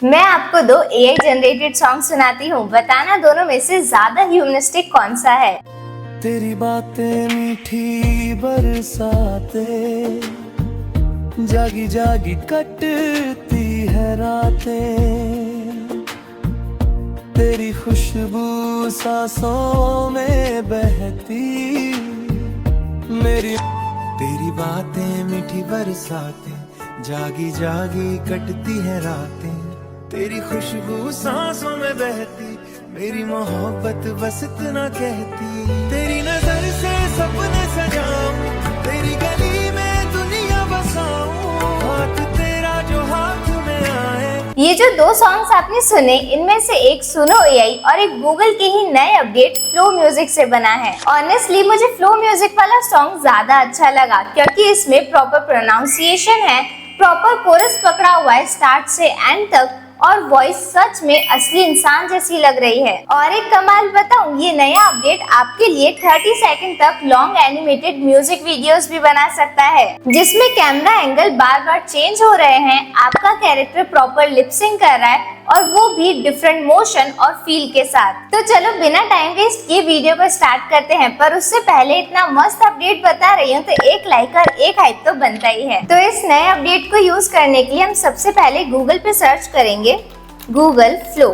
मैं आपको दो एआई जनरेटेड सॉन्ग सुनाती हूँ, बताना दोनों में से ज्यादा ह्यूमनिस्टिक कौन सा है। तेरी बातें मीठी बरसाते, जागी जागी कटती है रातें, तेरी खुशबू सांसों में बहती मेरी। तेरी बातें मीठी बरसाते, जागी जागी कटती है रातें, तेरी खुशबू सांसों में बहती मेरी मोहब्बत बस इतना कहती। तेरी नजर से सपने सजाऊं, तेरी गली में दुनिया बसाऊं, हाथ तेरा जो हाथ में आए। ये जो दो सॉन्ग्स आपने सुने, इनमें से एक सुनो एआई और एक गूगल के ही नए अपडेट फ्लो म्यूजिक से बना है। ऑनेस्टली मुझे फ्लो म्यूजिक वाला सॉन्ग ज्यादा अच्छा लगा, क्योंकि इसमें प्रॉपर प्रोनाउंसिएशन है, प्रॉपर कोरस पकड़ा हुआ है स्टार्ट से एंड तक, और वॉइस सच में असली इंसान जैसी लग रही है। और एक कमाल बताऊं, ये नया अपडेट आपके लिए 30 सेकंड तक लॉन्ग एनिमेटेड म्यूजिक वीडियोस भी बना सकता है, जिसमें कैमरा एंगल बार बार चेंज हो रहे हैं, आपका कैरेक्टर प्रॉपर लिपसिंग कर रहा है, और वो भी डिफरेंट मोशन और फील के साथ। तो चलो बिना टाइम वेस्ट किए वीडियो को स्टार्ट करते हैं, पर उससे पहले इतना मस्त अपडेट बता रही हूँ तो एक लाइक और एक हाइप तो बनता ही है। तो इस नए अपडेट को यूज करने के लिए हम सबसे पहले गूगल पे सर्च करेंगे गूगल फ्लो,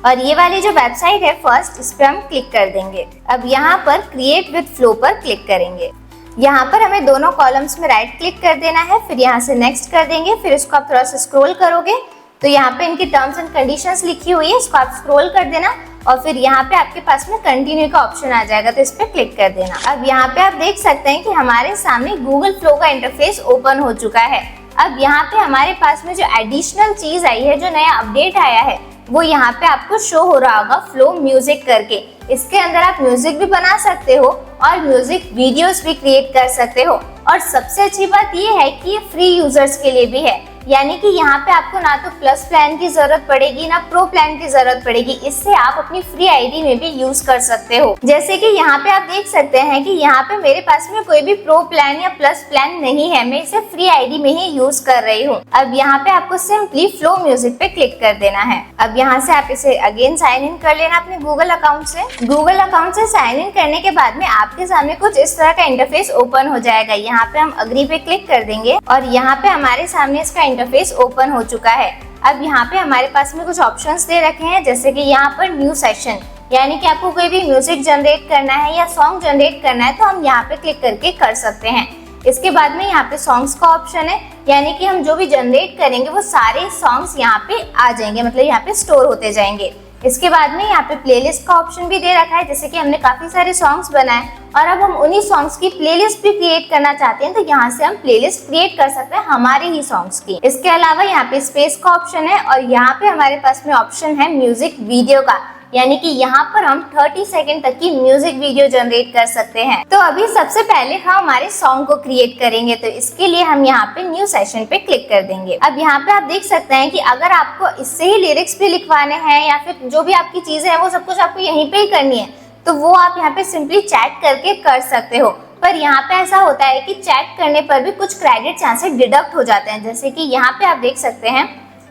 और ये वाली जो वेबसाइट है फर्स्ट, इस पे हम क्लिक कर देंगे। अब यहाँ पर क्रिएट विद फ्लो पर क्लिक करेंगे। यहाँ पर हमें दोनों कॉलम्स में राइट क्लिक कर देना है, फिर यहाँ से नेक्स्ट कर देंगे। फिर इसको आप थोड़ा सा स्क्रॉल करोगे तो यहाँ पे इनकी टर्म्स एंड कंडीशंस लिखी हुई है, इसको आप स्क्रॉल कर देना, और फिर यहाँ पे आपके पास में कंटिन्यू का ऑप्शन आ जाएगा, तो इस पे क्लिक कर देना। अब यहाँ पे आप देख सकते हैं कि हमारे सामने गूगल फ्लो का इंटरफेस ओपन हो चुका है। अब यहाँ पे हमारे पास में जो एडिशनल चीज आई है, जो नया अपडेट आया है, वो यहाँ पे आपको शो हो रहा होगा फ्लो म्यूजिक करके। इसके अंदर आप म्यूजिक भी बना सकते हो और म्यूजिक वीडियोस भी क्रिएट कर सकते हो, और सबसे अच्छी बात ये है कि ये फ्री यूजर्स के लिए भी है, यानी कि यहाँ पे आपको ना तो प्लस प्लान की जरूरत पड़ेगी ना प्रो प्लान की जरूरत पड़ेगी। इससे आप अपनी फ्री आईडी में भी यूज कर सकते हो। जैसे कि यहाँ पे आप देख सकते हैं कि यहाँ पे मेरे पास में कोई भी प्रो प्लान या प्लस प्लान नहीं है, मैं इसे फ्री आईडी में ही यूज कर रही हूँ। अब यहाँ पे आपको सिंपली फ्लो म्यूजिक पे क्लिक कर देना है। अब यहाँ से आप इसे अगेन साइन इन कर लेना अपने गूगल अकाउंट से। गूगल अकाउंट से साइन इन करने के बाद में आपके सामने कुछ इस तरह का इंटरफेस ओपन हो जाएगा। यहाँ पे हम अग्री पे क्लिक कर देंगे, और यहाँ पे हमारे सामने इसका इंटरफेस ओपन हो चुका है। अब यहाँ पे हमारे पास में कुछ ऑप्शंस दे रखे हैं, जैसे कि यहाँ पर न्यू सेशन, यानी कि आपको कोई भी म्यूजिक जनरेट करना है या सॉन्ग जनरेट करना है तो हम यहाँ पे क्लिक करके कर सकते हैं। इसके बाद में यहाँ पे सॉन्ग्स का ऑप्शन है, यानी कि हम जो भी जनरेट करेंगे वो सारे सॉन्ग्स यहाँ पे आ जाएंगे, मतलब यहाँ पे स्टोर होते जाएंगे। इसके बाद में यहाँ पे प्लेलिस्ट का ऑप्शन भी दे रखा है, जैसे कि हमने काफी सारे सॉन्ग्स बनाए और अब हम उन्हीं सॉन्ग्स की प्लेलिस्ट भी क्रिएट करना चाहते हैं, तो यहाँ से हम प्लेलिस्ट क्रिएट कर सकते हैं हमारे ही सॉन्ग्स की। इसके अलावा यहाँ पे स्पेस का ऑप्शन है, और यहाँ पे हमारे पास में ऑप्शन है म्यूजिक वीडियो का, यानी कि यहाँ पर हम 30 सेकंड तक की म्यूजिक वीडियो जनरेट कर सकते हैं। तो अभी सबसे पहले हम हमारे सॉन्ग को क्रिएट करेंगे, तो इसके लिए हम यहाँ पे न्यू सेशन पे क्लिक कर देंगे। अब यहाँ पे आप देख सकते हैं कि अगर आपको इससे ही लिरिक्स भी लिखवाने हैं या फिर जो भी आपकी चीजें हैं वो सब कुछ आपको यहीं पे ही करनी है, तो वो आप यहाँ पे सिंपली चैट करके कर सकते हो। पर यहाँ पे ऐसा होता है कि चैट करने पर भी कुछ क्रेडिट्स यहाँ से डिडक्ट हो जाते हैं, जैसे कि यहाँ पे आप देख सकते हैं,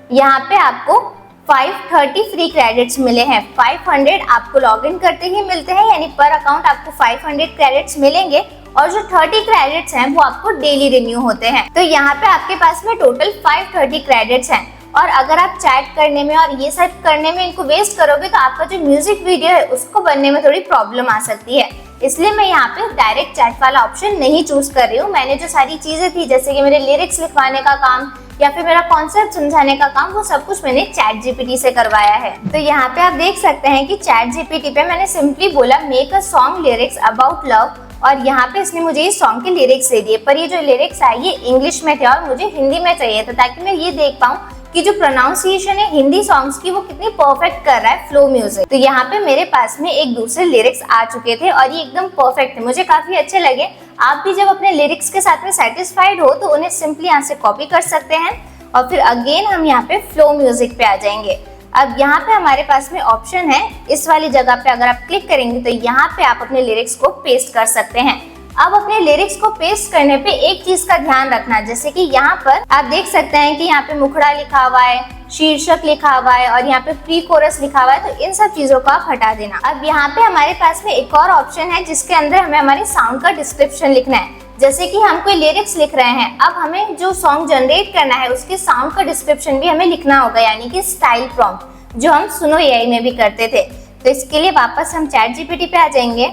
यहाँ पे आपको 530 फ्री क्रेडिट्स मिले हैं। 500 आपको लॉगिन करते ही मिलते हैं, यानी पर अकाउंट आपको 500 क्रेडिट्स मिलेंगे, और जो 30 क्रेडिट्स हैं वो आपको डेली रिन्यू होते हैं। तो यहाँ पे आपके पास में टोटल 530 क्रेडिट्स हैं, और अगर आप चैट करने में और ये सब करने में इनको वेस्ट करोगे तो आपका जो म्यूजिक वीडियो है उसको बनने में थोड़ी प्रॉब्लम आ सकती है। इसलिए मैं यहाँ पे डायरेक्ट चैट वाला ऑप्शन नहीं चूज कर रही हूँ। मैंने जो सारी चीजें थी, जैसे कि मेरे लिरिक्स लिखवाने का काम या फिर मेरा कॉन्सेप्ट समझाने का काम, वो सब कुछ मैंने चैट जीपीटी से करवाया है। तो यहाँ पे आप देख सकते हैं कि चैट जीपीटी पे मैंने सिंपली बोला make a song lyrics about love, और यहाँ पे इसने मुझे इस सॉन्ग के लिरिक्स दे दिए, पर ये जो लिरिक्स आए ये इंग्लिश में थे और मुझे हिंदी में चाहिए था, ताकि मैं ये देख पाऊँ कि जो प्रोनाउंसिएशन है हिंदी सॉन्ग्स की वो कितनी परफेक्ट कर रहा है फ्लो म्यूजिक। तो यहाँ पे मेरे पास में एक दूसरे लिरिक्स आ चुके थे और ये एकदम परफेक्ट थे, मुझे काफी अच्छे लगे। आप भी जब अपने लिरिक्स के साथ में सेटिस्फाइड हो तो उन्हें सिंपली यहाँ से कॉपी कर सकते हैं, और फिर अगेन हम यहाँ पे फ्लो म्यूजिक पे आ जाएंगे। अब यहाँ पे हमारे पास में ऑप्शन है, इस वाली जगह पे अगर आप क्लिक करेंगे तो यहाँ पे आप अपने लिरिक्स को पेस्ट कर सकते हैं। अब अपने लिरिक्स को पेस्ट करने पे एक चीज का ध्यान रखना, जैसे कि यहाँ पर आप देख सकते हैं कि यहाँ पे मुखड़ा लिखा हुआ है, शीर्षक लिखा हुआ है और यहाँ पे प्री कोरस लिखा हुआ है, तो इन सब चीजों को आप हटा देना। अब यहाँ पे हमारे पास में एक और ऑप्शन है जिसके अंदर हमें हमारे साउंड का डिस्क्रिप्शन लिखना है। जैसे कि हम कोई लिरिक्स लिख रहे हैं, अब हमें जो सॉन्ग जनरेट करना है उसके साउंड का डिस्क्रिप्शन भी हमें लिखना होगा, यानी कि स्टाइल प्रॉम्प्ट, जो हम सुनो एआई में भी करते थे। तो इसके लिए वापस हम चैट जीपीटी पे आ जाएंगे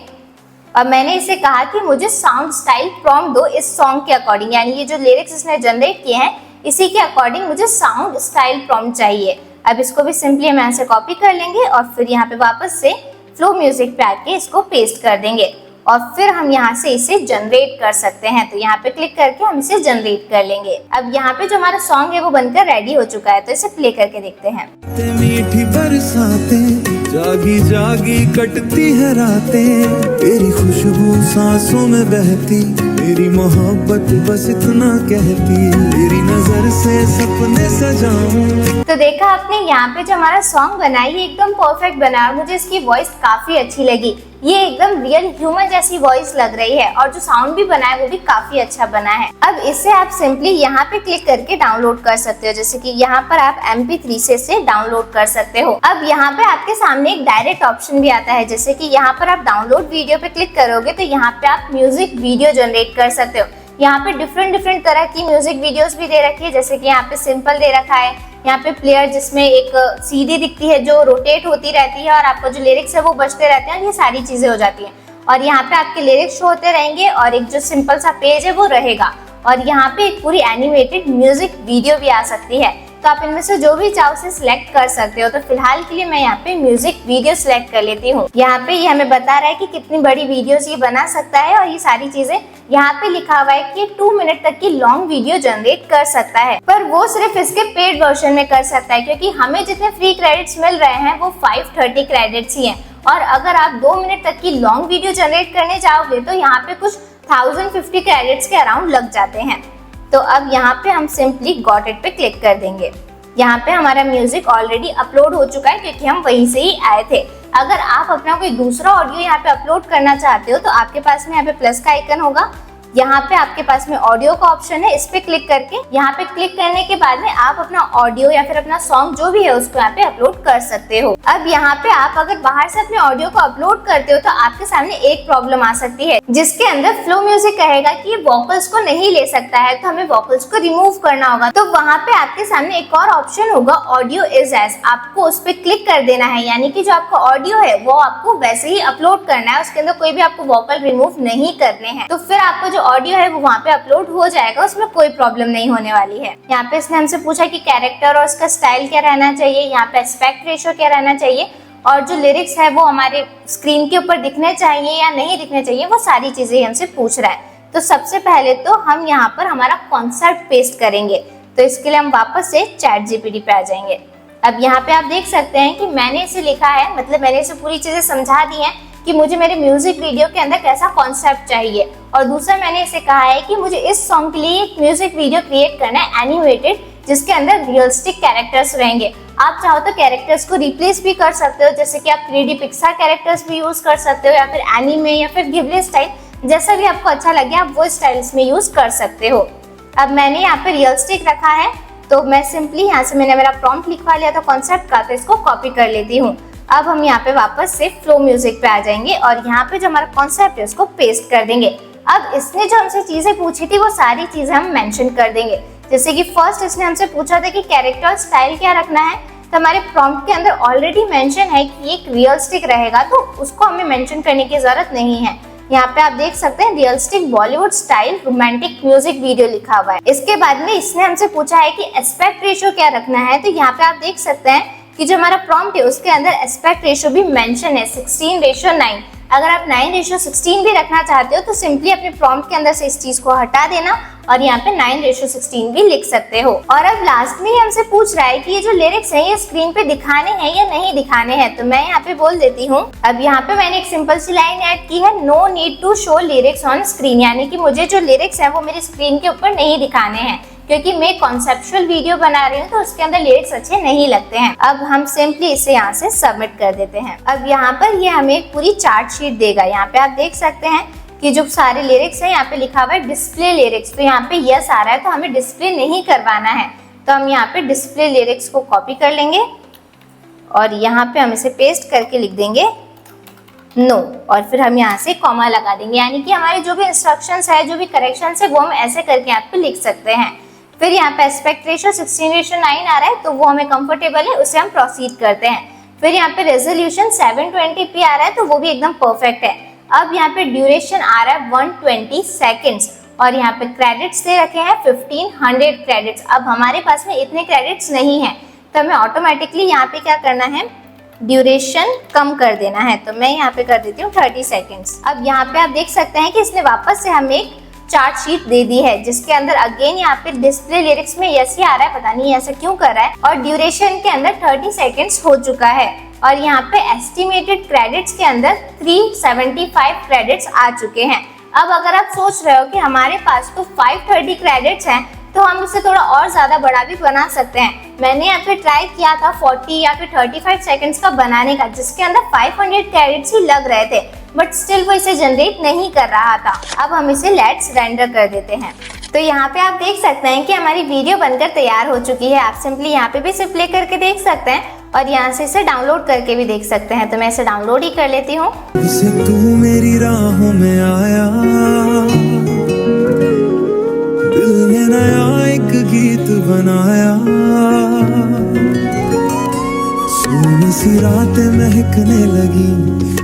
और मैंने इसे कहा कि मुझे साउंड स्टाइल प्रॉम्प्ट दो इस सॉन्ग के अकॉर्डिंग, यानी ये जो लिरिक्स इसने जनरेट किए हैं इसी के अकॉर्डिंग मुझे साउंड स्टाइल प्रॉम्प्ट चाहिए। अब इसको भी सिंपली हम ऐसे कॉपी कर लेंगे और फिर यहाँ पे वापस से फ्लो म्यूजिक पे आके इसको पेस्ट कर देंगे और फिर हम यहाँ से इसे जनरेट कर सकते हैं। तो यहाँ पे क्लिक करके हम इसे जनरेट कर लेंगे। अब यहाँ पे जो हमारा सॉन्ग है वो बनकर रेडी हो चुका है, तो इसे प्ले करके देखते हैं। मीठी बरसातें जागी जागी कटती है रातें, तेरी खुशबू सांसों में बहती, मेरी मोहब्बत बस इतना कहती, तेरी नजर से सपने सजाऊं। तो देखा आपने, यहाँ पे जो हमारा सॉन्ग बना है ये एकदम परफेक्ट बना और मुझे इसकी वॉइस काफी अच्छी लगी। ये एकदम रियल ह्यूमन जैसी वॉइस लग रही है और जो साउंड भी बना है वो भी काफी अच्छा बना है। अब इसे आप सिंपली यहाँ पे क्लिक करके डाउनलोड कर सकते हो, जैसे कि यहाँ पर आप MP3 से इसे डाउनलोड कर सकते हो। अब यहाँ पे आपके सामने एक डायरेक्ट ऑप्शन भी आता है, जैसे कि यहाँ पर आप डाउनलोड वीडियो पे क्लिक करोगे तो यहाँ पे आप म्यूजिक वीडियो जनरेट कर सकते हो। यहाँ पे डिफरेंट तरह की म्यूजिक वीडियोस भी दे रखी है, जैसे कि यहाँ पे सिंपल दे रखा है, यहाँ पे प्लेयर जिसमें एक सीडी दिखती है जो रोटेट होती रहती है और आपका जो लिरिक्स है वो बजते रहते हैं, ये सारी चीजें हो जाती हैं। और यहाँ पे आपके लिरिक्स शो होते रहेंगे और एक जो सिंपल सा पेज है वो रहेगा और यहाँ पे एक पूरी एनिमेटेड म्यूजिक वीडियो भी आ सकती है। तो आप इनमें से जो भी चाहो उसे सिलेक्ट कर सकते हो। तो फिलहाल के लिए मैं यहाँ पे म्यूजिक वीडियो सिलेक्ट कर लेती हूँ। यहाँ पे ये हमें बता रहा है कि कितनी बड़ी वीडियोस ये बना सकता है और ये सारी चीजें यहाँ पे लिखा हुआ है कि 2 मिनट तक की लॉन्ग वीडियो जनरेट कर सकता है, पर वो सिर्फ इसके पेड वर्जन में कर सकता है, क्योंकि हमें जितने फ्री क्रेडिट्स मिल रहे हैं वो 530 क्रेडिट्स ही हैं। और अगर आप 2 मिनट तक की लॉन्ग वीडियो जनरेट करने जाओगे तो यहाँ पे कुछ 1050 क्रेडिट्स के अराउंड लग जाते हैं। तो अब यहाँ पे हम सिंपली गॉट इट पे क्लिक कर देंगे। यहाँ पे हमारा म्यूजिक ऑलरेडी अपलोड हो चुका है क्योंकि हम वहीं से ही आए थे। अगर आप अपना कोई दूसरा ऑडियो यहाँ पे अपलोड करना चाहते हो तो आपके पास में यहाँ पे प्लस का आइकन होगा, यहाँ पे आपके पास में ऑडियो का ऑप्शन है, इस पे क्लिक करके यहाँ पे क्लिक करने के बाद में आप अपना ऑडियो या फिर अपना सॉन्ग जो भी है उसको यहाँ पे अपलोड कर सकते हो। अब यहाँ पे आप अगर बाहर से अपने ऑडियो को अपलोड करते हो तो आपके सामने एक प्रॉब्लम आ सकती है, जिसके अंदर फ्लो म्यूजिक कहेगा कि ये वोकल्स को नहीं ले सकता है, तो हमें वोकल्स को रिमूव करना होगा। तो वहाँ पे आपके सामने एक और ऑप्शन होगा, ऑडियो इज एज, आपको उस पर क्लिक कर देना है, यानी कि जो आपका ऑडियो है वो आपको वैसे ही अपलोड करना है, उसके अंदर कोई भी आपको वोकल रिमूव नहीं करने हैं। तो फिर आपको जो ऑडियो है वो वहाँ पे अपलोड हो जाएगा, उसमें कोई प्रॉब्लम नहीं होने वाली है। यहाँ पे इसने हमसे पूछा कि कैरेक्टर और उसका स्टाइल क्या रहना चाहिए, यहाँ पे एस्पेक्ट रेशियो क्या रहना चाहिए और जो लिरिक्स है वो हमारे स्क्रीन के ऊपर दिखने चाहिए या नहीं दिखने चाहिए, वो सारी चीजें हमसे पूछ रहा है। तो सबसे पहले तो हम यहाँ पर हमारा कॉन्सेप्ट पेस्ट करेंगे, तो इसके लिए हम वापस से चैट जीपीटी पे आ जाएंगे। अब यहाँ पे आप देख सकते हैं कि मैंने इसे लिखा है, मतलब मैंने इसे पूरी चीजें समझा दी हैं कि मुझे मेरे म्यूजिक वीडियो के अंदर कैसा कॉन्सेप्ट चाहिए। और दूसरा मैंने इसे कहा है कि मुझे इस सॉन्ग के लिए एक म्यूजिक वीडियो क्रिएट करना है एनिमेटेड, जिसके अंदर रियलिस्टिक कैरेक्टर्स रहेंगे। आप चाहो तो कैरेक्टर्स को रिप्लेस भी कर सकते हो, जैसे कि आप 3D पिक्सार कैरेक्टर्स भी यूज कर सकते हो या फिर एनीमे या फिर घिबली स्टाइल, जैसा भी आपको अच्छा लगे आप वो स्टाइल्स में यूज कर सकते हो। अब मैंने यहाँ पे रियलिस्टिक रखा है, तो मैं सिंपली यहाँ से मैंने मेरा प्रॉम्प्ट लिखवा लिया था कॉन्सेप्ट का, तो इसको कॉपी कर लेती हूँ। अब हम यहाँ पे वापस से फ्लो म्यूजिक पे आ जाएंगे और यहाँ पे जो हमारा कॉन्सेप्ट है उसको पेस्ट कर देंगे। अब इसने जो हमसे चीजें पूछी थी वो सारी चीजें हम मेंशन कर देंगे, जैसे कि फर्स्ट इसने हमसे पूछा था कि कैरेक्टर स्टाइल क्या रखना है, तो हमारे प्रॉम्प्ट के अंदर ऑलरेडी मेंशन है कि एक रियलिस्टिक रहेगा, तो उसको हमें मेंशन करने की जरूरत नहीं है। यहाँ पे आप देख सकते हैं realistic Bollywood style romantic music video लिखा हुआ है। इसके बाद में इसने हमसे पूछा है कि एस्पेक्ट रेशियो क्या रखना है, तो यहाँ पे आप देख सकते हैं कि जो हमारा प्रॉम्प्ट है उसके अंदर एस्पेक्ट रेशियो भी मेंशन है 16:9। अगर आप 9:16 भी रखना चाहते हो तो सिंपली अपने प्रॉम्प्ट के अंदर से इस चीज को हटा देना और यहाँ पे 9:16 भी लिख सकते हो। और अब लास्ट में हमसे पूछ रहा है कि ये जो लिरिक्स हैं ये स्क्रीन पे दिखाने हैं या नहीं दिखाने हैं, तो मैं यहाँ पे बोल देती हूँ। अब यहाँ पे मैंने एक सिंपल सी लाइन ऐड की है, no need to show lyrics on screen, यानी कि मुझे जो लिरिक्स है वो मेरी स्क्रीन के ऊपर नहीं दिखाने हैं, क्योंकि मैं कॉन्सेप्चुअल वीडियो बना रही हूँ तो उसके अंदर लिरिक्स अच्छे नहीं लगते हैं। अब हम सिंपली इसे यहाँ से सबमिट कर देते हैं। अब यहाँ पर ये हमें एक पूरी चार्ट शीट देगा। यहाँ पे आप देख सकते हैं कि जो सारे लिरिक्स हैं यहाँ पे लिखा हुआ है डिस्प्ले लिरिक्स, तो यहाँ पे यस आ रहा है, तो हमें डिस्प्ले नहीं करवाना है। तो हम यहाँ पे डिस्प्ले लिरिक्स को कॉपी कर लेंगे और यहाँ पे हम इसे पेस्ट करके लिख देंगे नो, और फिर हम यहाँ से कॉमा लगा देंगे, यानी कि हमारे जो भी इंस्ट्रक्शंस है, जो भी करेक्शंस है, वो हम ऐसे करके यहाँ पे लिख सकते हैं। फिर यहाँ पे एस्पेक्ट रेशियो 16:9 आ रहा है, तो वो हमें कंफर्टेबल है, उसे हम प्रोसीड करते हैं। फिर यहाँ पे रेजोल्यूशन 720p आ रहा है, तो वो भी एकदम परफेक्ट है। अब यहाँ पे ड्यूरेशन आ रहा है 120 सेकेंड्स और यहाँ पे क्रेडिट्स दे रखे हैं 1500 क्रेडिट्स। अब हमारे पास में इतने क्रेडिट्स नहीं है, तो हमें ऑटोमेटिकली यहाँ पे क्या करना है, ड्यूरेशन कम कर देना है। तो मैं यहाँ पे कर देती हूँ 30 सेकेंड्स। अब यहाँ पे आप देख सकते हैं कि इसने वापस से हमें एक चार्ट शीट दे दी है, जिसके अंदर अगेन यहाँ पे डिस्प्ले लिरिक्स में यस ही आ रहा है, पता नहीं ऐसा क्यों कर रहा है, और ड्यूरेशन के अंदर 30 सेकेंड्स हो चुका है। और यहाँ पे एस्टिमेटेड क्रेडिट्स के अंदर 375 क्रेडिट्स आ चुके हैं। अब अगर आप सोच रहे हो कि हमारे पास तो 530 क्रेडिट्स हैं, तो हम इसे थोड़ा और ज्यादा बड़ा भी बना सकते हैं। मैंने यहाँ पे ट्राई किया था 40 या फिर 35 सेकंड्स का बनाने का, जिसके अंदर 500 क्रेडिट्स ही लग रहे थे, बट स्टिल वो इसे जनरेट नहीं कर रहा था। अब हम इसे लेट्स रेंडर कर देते हैं। तो यहाँ पे आप देख सकते हैं कि हमारी वीडियो बनकर तैयार हो चुकी है। आप सिंपली यहाँ पे भी इसे प्ले करके देख सकते हैं और यहाँ से इसे डाउनलोड करके भी देख सकते हैं। तो मैं इसे डाउनलोड ही कर लेती हूँ। तू मेरी राहों में आया, दिल ने नया एक गीत बनाया, सोनी सी रातें महकने लगी,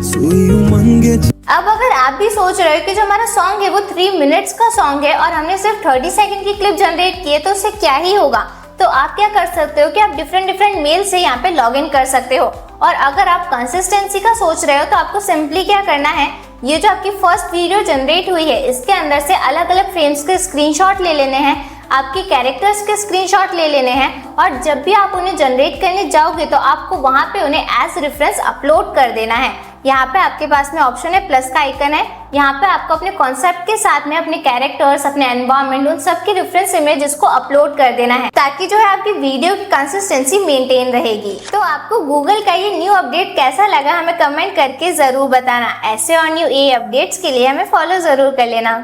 सोई उमंगे। अब अगर आप भी सोच रहे हो कि जो हमारा सॉन्ग है वो 3 मिनट्स का सॉन्ग है और हमने सिर्फ 30 सेकंड की क्लिप जनरेट की है, तो उससे क्या ही होगा, तो आप क्या कर सकते हो कि आप डिफरेंट मेल से यहाँ पे लॉग इन कर सकते हो। और अगर आप कंसिस्टेंसी का सोच रहे हो, तो आपको सिंपली क्या करना है, ये जो आपकी फर्स्ट वीडियो जनरेट हुई है, इसके अंदर से अलग अलग फ्रेम्स के स्क्रीनशॉट ले लेने हैं, आपके कैरेक्टर्स के स्क्रीनशॉट ले लेने हैं, और जब भी आप उन्हें जनरेट करने जाओगे तो आपको वहां पे उन्हें एज रेफरेंस अपलोड कर देना है। यहाँ पे आपके पास में ऑप्शन है, प्लस का आइकन है, यहाँ पे आपको अपने कॉन्सेप्ट के साथ में अपने कैरेक्टर्स, अपने एनवायरनमेंट, उन सब की रेफरेंस इमेजेस को अपलोड कर देना है, ताकि जो है आपकी वीडियो की कंसिस्टेंसी मेंटेन रहेगी। तो आपको गूगल का ये न्यू अपडेट कैसा लगा, हमें कमेंट करके जरूर बताना। ऐसे और न्यू ए अपडेट्स के लिए हमें फॉलो जरूर कर लेना।